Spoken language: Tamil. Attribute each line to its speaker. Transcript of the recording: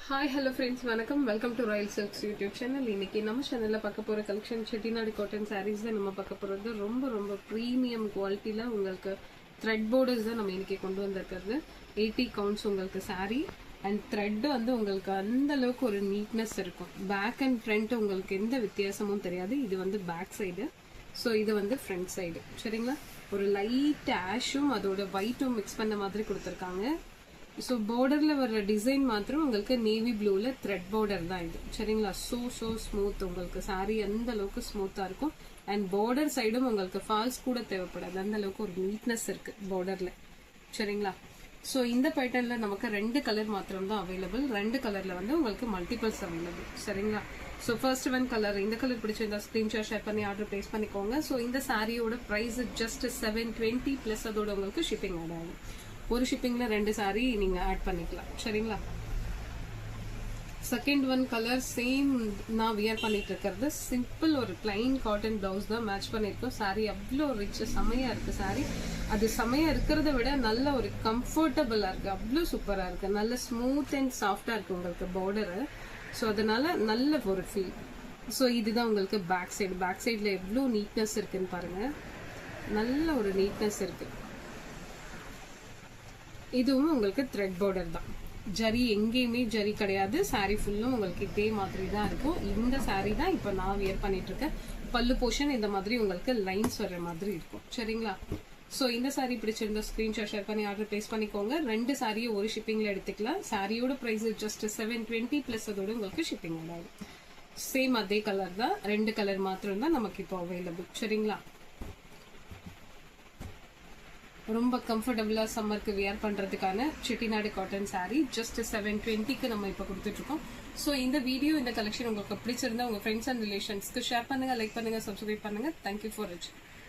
Speaker 1: ஹாய் ஹலோ ஃப்ரெண்ட்ஸ், வணக்கம். Welcome to Royal silks YouTube channel. இன்னைக்கு நம்ம சேனலில் பார்க்க போகிற கலெக்ஷன் செட்டிநாடு காட்டன் சாரீஸ் தான் நம்ம பார்க்க போகிறது. ரொம்ப ரொம்ப ப்ரீமியம் குவாலிட்டியில் உங்களுக்கு த்ரெட் போர்டர்ஸ் தான் நம்ம இன்னைக்கு கொண்டு வந்திருக்கிறது. 80 கவுண்ட்ஸ் உங்களுக்கு சாரீ அண்ட் த்ரெட் வந்து உங்களுக்கு அந்த அளவுக்கு ஒரு நீட்னஸ் இருக்கும். பேக் அண்ட் ஃப்ரண்ட் உங்களுக்கு எந்த வித்தியாசமும் தெரியாது. இது வந்து பேக் சைடு, ஸோ இது வந்து ஃப்ரண்ட் சைடு. சரிங்களா? ஒரு லைட் ஆஷும் அதோட ஒயிட்டும் மிக்ஸ் பண்ண மாதிரி கொடுத்துருக்காங்க. ஸோ பார்டரில் வர்ற டிசைன் மாத்திரம் உங்களுக்கு நேவி ப்ளூவில் த்ரெட் பார்டர் தான் இது. சரிங்களா? So smooth. உங்களுக்கு சாரீ அந்த அளவுக்கு ஸ்மூத்தாக இருக்கும். அண்ட் பார்டர் சைடும் உங்களுக்கு ஃபால்ஸ் கூட தேவைப்படாது. அந்த அளவுக்கு ஒரு நீட்னஸ் இருக்கு பார்டரில். சரிங்களா? ஸோ இந்த பேட்டர்னில் நமக்கு 2 கலர் மாத்திரம் தான் அவைலபிள். 2 கலரில் வந்து உங்களுக்கு மல்டிபிள்ஸ் அவைலபிள். சரிங்களா? ஸோ ஃபர்ஸ்ட் ஒன் கலர், இந்த கலர் பிடிச்சிருந்தா ஸ்க்ரீன்ஷாட் ஷேர் பண்ணி ஆர்டர் பிளேஸ் பண்ணிக்கோங்க. ஸோ இந்த சாரியோட ப்ரைஸ் ஜஸ்ட் 720 ப்ளஸ் அதோட உங்களுக்கு ஷிப்பிங் ஆட் ஆகும். ஒரு ஷிப்பிங்ல 2 சாரி நீங்க ஆட் பண்ணிக்கலாம். சரிங்களா? செகண்ட் ஒன் கலர் சேம் நான் வியர் பண்ணிட்டு இருக்கிறது. சிம்பிள் ஒரு பிளைன் காட்டன் பிளவுஸ் தான் மேட்ச் பண்ணிருக்கோம். சாரி அவ்வளோ ரிச், செமையா இருக்கு சாரி. அது செமையா இருக்கிறத விட நல்ல ஒரு கம்ஃபர்டபுளா இருக்கு. அவ்வளோ சூப்பரா இருக்கு. நல்ல ஸ்மூத் அண்ட் சாஃப்டா இருக்கு உங்களுக்கு பார்டரு. ஸோ அதனால நல்ல ஒரு ஃபீல். ஸோ இதுதான் உங்களுக்கு பேக் சைடு. பேக் சைடில் எவ்வளோ நீட்னஸ் இருக்குன்னு பாருங்க. நல்ல ஒரு நீட்னஸ் இருக்கு. இதுவும் உங்களுக்கு த்ரெட் பார்டர் தான். ஜரி எங்கேயுமே ஜரி கிடையாது. சாரி ஃபுல்லும் உங்களுக்கு இதே மாதிரி தான் இருக்கும். இந்த சாரி தான் இப்போ நான் வியர் பண்ணிட்டு இருக்கேன். பல்லு போர்ஷன் இந்த மாதிரி உங்களுக்கு லைன்ஸ் வர்ற மாதிரி இருக்கும். சரிங்களா? ஸோ இந்த சாரி பிடிச்சிருந்தா ஸ்கிரீன்ஷாட் ஷேர் பண்ணி ஆர்டர் பிளேஸ் பண்ணிக்கோங்க. 2 சாரியை ஒரு ஷிப்பிங்ல எடுத்துக்கலாம். சாரியோட பிரைஸ் ஜஸ்ட் 720 பிளஸ் அதோட உங்களுக்கு ஷிப்பிங் ஆகும். சேம் அதே கலர் தான். 2 கலர் மாத்திரம் தான் நமக்கு இப்போ அவைலபிள். சரிங்களா? ரொம்ப கம்ஃபர்டபுளா சம்மருக்கு வியர் பண்றதுக்கான செட்டிநாடு காட்டன் சாரி ஜஸ்ட் 720க்கு நம்ம இப்போ கொடுத்துட்டு இருக்கோம். ஸோ இந்த வீடியோ, இந்த கலெக்ஷன் உங்களுக்கு பிடிச்சிருந்தா உங்க ஃப்ரெண்ட்ஸ் அண்ட் ரிலேஷன்ஸ்க்கு ஷேர் பண்ணுங்க, லைக் பண்ணுங்க, சப்ஸ்கிரைப் பண்ணுங்க. தேங்க்யூ ஃபார் வாட்சிங்.